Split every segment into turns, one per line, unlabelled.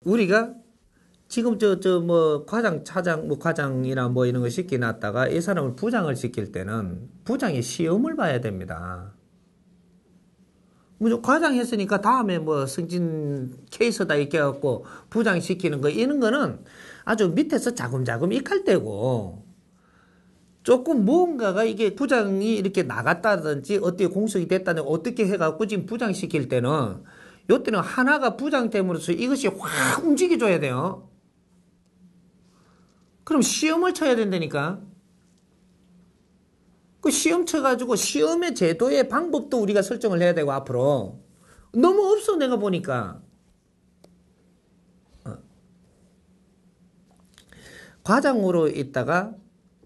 우리가 지금 뭐 과장, 차장, 뭐 과장이나 뭐 이런 거 시켜놨다가 이 사람을 부장을 시킬 때는 부장의 시험을 봐야 됩니다. 뭐 과장 했으니까 다음에 뭐 승진 케이스다 이렇게 해갖고 부장 시키는 거 이런 거는 아주 밑에서 자금자금 익할 때고 조금 무언가가 이게 부장이 이렇게 나갔다든지 어떻게 공석이 됐다든지 어떻게 해갖고 지금 부장 시킬 때는 요때는 하나가 부장 됨으로써 이것이 확 움직여줘야 돼요. 그럼 시험을 쳐야 된다니까. 그 시험 쳐가지고 시험의 제도의 방법도 우리가 설정을 해야 되고 앞으로 너무 없어 내가 보니까. 과장으로 있다가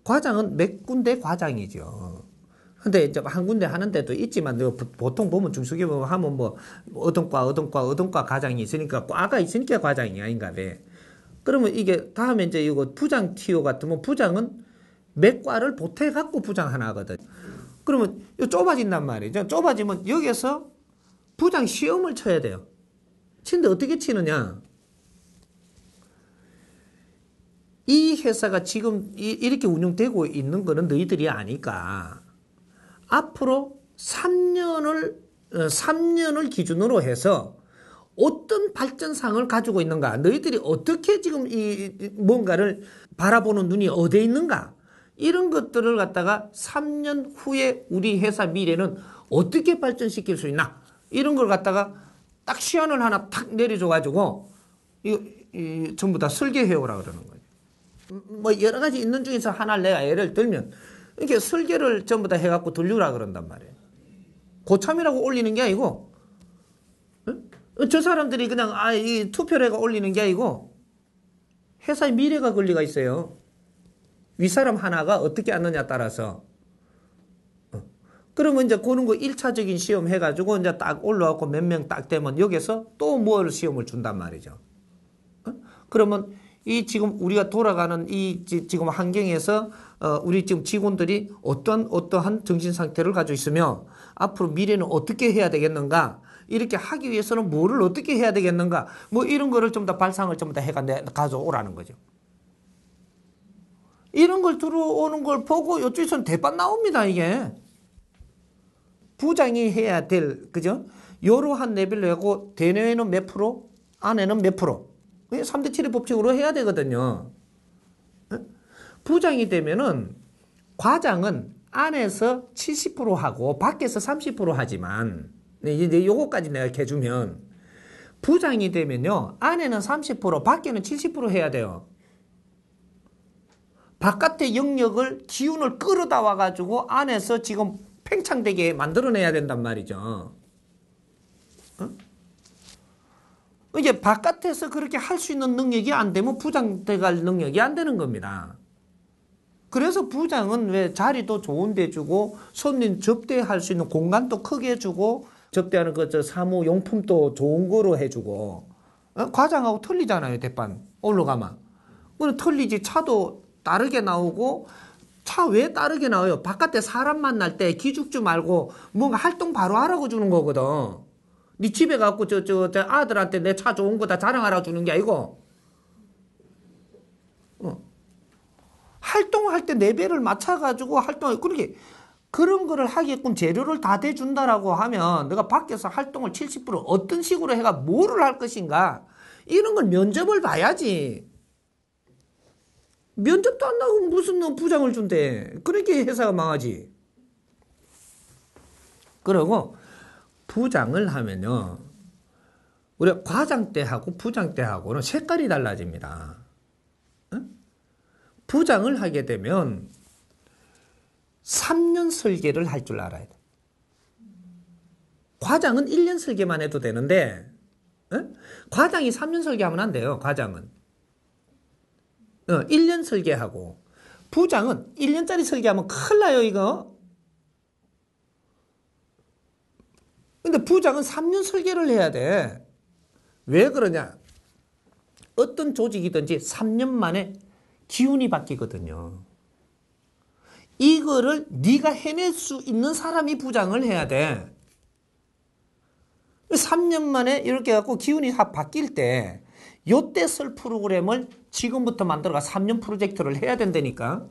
과장은 몇 군데 과장이죠. 근데 이제 한 군데 하는 데도 있지만 보통 보면 중소기업 하면 뭐 어떤 과 과장이 있으니까 과가 있으니까 과장이 아닌가 봐. 그러면 이게 다음에 이제 이거 부장 티오 같으면 부장은 몇 과를 보태 갖고 부장 하나 하거든. 그러면 이거 좁아진단 말이죠. 좁아지면 여기에서 부장 시험을 쳐야 돼요. 치는데 어떻게 치느냐? 이 회사가 지금 이렇게 운영되고 있는 거는 너희들이 아니까 앞으로 3년을 기준으로 해서 어떤 발전상을 가지고 있는가, 너희들이 어떻게 지금 뭔가를 바라보는 눈이 어디에 있는가, 이런 것들을 갖다가 3년 후에 우리 회사 미래는 어떻게 발전시킬 수 있나, 이런 걸 갖다가 딱 시안을 하나 탁 내려줘가지고 전부 다 설계해오라 그러는 거예요. 뭐 여러 가지 있는 중에서 하나를 내가 예를 들면 이렇게 설계를 전부 다 해갖고 들려라 그런단 말이에요. 고참이라고 올리는 게 아니고, 저 사람들이 그냥 이 투표를 해가 올리는 게 아니고 회사의 미래가 걸리가 있어요. 윗사람 하나가 어떻게 앉느냐 따라서. 그러면 이제 그런 거 1차적인 시험 해가지고 이제 딱 올라왔고 몇 명 딱 되면 여기서 또 뭘 시험을 준단 말이죠. 그러면 이 지금 우리가 돌아가는 이 지금 환경에서 우리 지금 직원들이 어떠한 정신 상태를 가지고 있으며 앞으로 미래는 어떻게 해야 되겠는가, 이렇게 하기 위해서는 뭐를 어떻게 해야 되겠는가, 뭐 이런 거를 좀 더 발상을 좀 더 해가 가져오라는 거죠. 이런 걸 들어오는 걸 보고 이쪽에서는 대박 나옵니다. 이게 부장이 해야 될, 그죠? 이러한 레벨로 하고 대내에는 몇 프로, 안에는 몇 프로, 3대 7의 법칙으로 해야 되거든요. 부장이 되면은 과장은 안에서 70% 하고 밖에서 30% 하지만 이제 요거까지 내가 해주면 부장이 되면요 안에는 30% 밖에는 70% 해야 돼요. 바깥의 영역을 기운을 끌어다 와가지고 안에서 지금 팽창되게 만들어내야 된단 말이죠. 이게 바깥에서 그렇게 할 수 있는 능력이 안 되면 부장 돼갈 능력이 안 되는 겁니다. 그래서 부장은 왜 자리도 좋은 데 주고 손님 접대할 수 있는 공간도 크게 주고 접대하는 사무용품도 좋은 거로 해주고, 과장하고 틀리잖아요. 대판 올라가면 그건 틀리지. 차도 다르게 나오고, 차 왜 다르게 나와요? 바깥에 사람 만날 때 기죽지 말고 뭔가 활동 바로 하라고 주는 거거든. 네 집에 가고 저 아들한테 내 차 좋은 거 다 자랑하라 주는 게 아니고, 활동할 때 레벨을 맞춰가지고 그렇게 그런 거를 하게끔 재료를 다 대준다라고 하면 내가 밖에서 활동을 70% 어떤 식으로 해가 뭐를 할 것인가, 이런 걸 면접을 봐야지. 면접도 안 나오고 무슨 너 부장을 준대. 그렇게 회사가 망하지. 그리고 부장을 하면요, 우리가 과장 때하고 부장 때하고는 색깔이 달라집니다. 부장을 하게 되면 3년 설계를 할 줄 알아야 돼. 과장은 1년 설계만 해도 되는데, 과장이 3년 설계하면 안 돼요. 과장은 1년 설계하고, 부장은 1년짜리 설계하면 큰일 나요 이거. 근데 부장은 3년 설계를 해야 돼. 왜 그러냐? 어떤 조직이든지 3년 만에 기운이 바뀌거든요. 이거를 네가 해낼 수 있는 사람이 부장을 해야 돼. 3년 만에 이렇게 해갖고 기운이 바뀔 때 요때 쓸 프로그램을 지금부터 만들어가 3년 프로젝트를 해야 된다니까.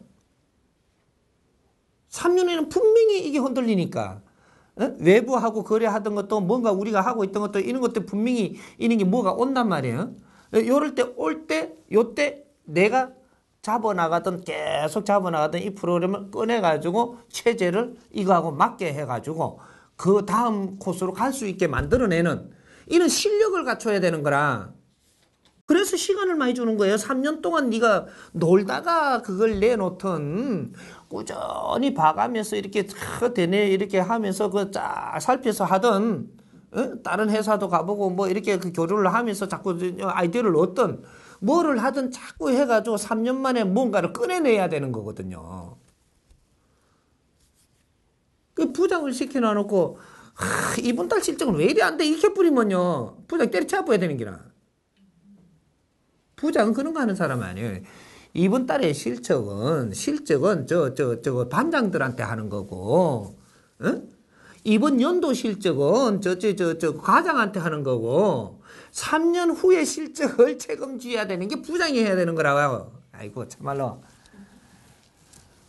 3년에는 분명히 이게 흔들리니까. 외부하고 거래하던 것도 뭔가 우리가 하고 있던 것도 이런 것도 분명히 이런 게 뭐가 온단 말이에요. 요럴 때 요때 내가 계속 잡아나가던 이 프로그램을 꺼내가지고 체제를 이거하고 맞게 해가지고 그 다음 코스로 갈 수 있게 만들어내는 이런 실력을 갖춰야 되는 거라. 그래서 시간을 많이 주는 거예요. 3년 동안 네가 놀다가 그걸 내놓던 꾸준히 봐가면서 이렇게 되네 이렇게 하면서 그 쫙 살펴서 하던 다른 회사도 가보고 뭐 이렇게 그 교류를 하면서 자꾸 아이디어를 얻던 뭐를 하든 자꾸 해가지고 3년 만에 뭔가를 꺼내내야 되는 거거든요. 그 부장을 시켜놔놓고 이번 달 실적은 왜 이리 안 돼? 이렇게 뿌리면요. 부장 때려쳐버려야 되는 기라. 부장은 그런 거 하는 사람 아니에요. 이번 달의 실적은 저 반장들한테 하는 거고, 이번 연도 실적은 저 과장한테 하는 거고, 3년 후의 실적을 책임져야 되는 게 부장이 해야 되는 거라고요. 아이고, 참말로.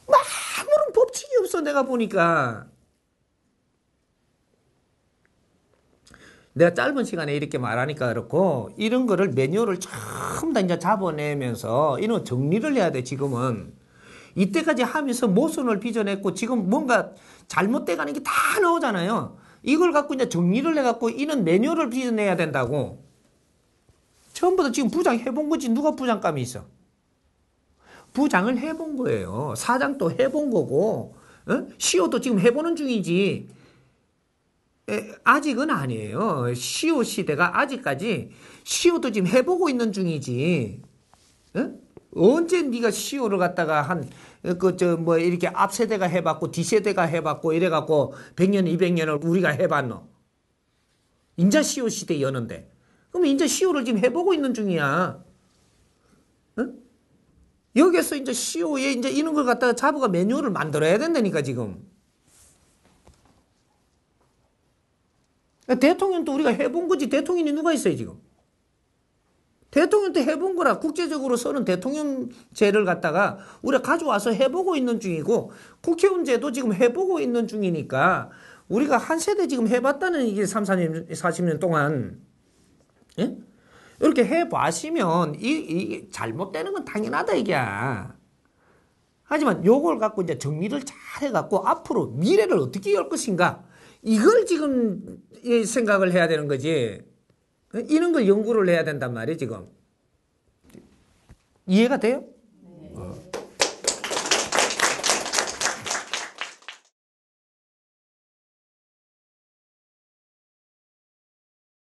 아무런 법칙이 없어, 내가 보니까. 내가 짧은 시간에 이렇게 말하니까 그렇고, 이런 거를 매뉴얼을 전부 다 이제 잡아내면서, 이런 정리를 해야 돼, 지금은. 이때까지 하면서 모순을 빚어냈고, 지금 뭔가 잘못돼 가는 게 다 나오잖아요. 이걸 갖고 이제 정리를 해갖고, 이런 매뉴얼을 빚어내야 된다고. 전부 다 지금 부장 해본 거지, 누가 부장감이 있어? 부장을 해본 거예요. 사장도 해본 거고, CEO도 지금 해보는 중이지. 아직은 아니에요. CEO 시대가 아직까지 CEO도 지금 해보고 있는 중이지. 언제 네가 CEO를 갖다가 이렇게 앞세대가 해봤고 뒤세대가 해봤고 이래갖고 100년, 200년을 우리가 해봤노. 인자 CEO 시대 여는데. 그럼 인자 CEO를 지금 해보고 있는 중이야. 여기에서 이제 CEO에 이제 이런 걸 갖다가 잡아가 매뉴얼을 만들어야 된다니까, 지금. 대통령도 우리가 해본 거지. 대통령이 누가 있어요, 지금? 대통령도 해본 거라. 국제적으로 쓰는 대통령제를 갖다가 우리가 가져와서 해보고 있는 중이고, 국회의원제도 지금 해보고 있는 중이니까, 우리가 한 세대 지금 해봤다는 이게 30, 40년 동안, 예? 이렇게 해보시면, 이 잘못되는 건 당연하다, 이게. 하지만 요걸 갖고 이제 정리를 잘 해갖고, 앞으로 미래를 어떻게 열 것인가? 이걸 지금 생각을 해야 되는 거지. 이런 걸 연구를 해야 된단 말이에요, 지금. 이해가 돼요?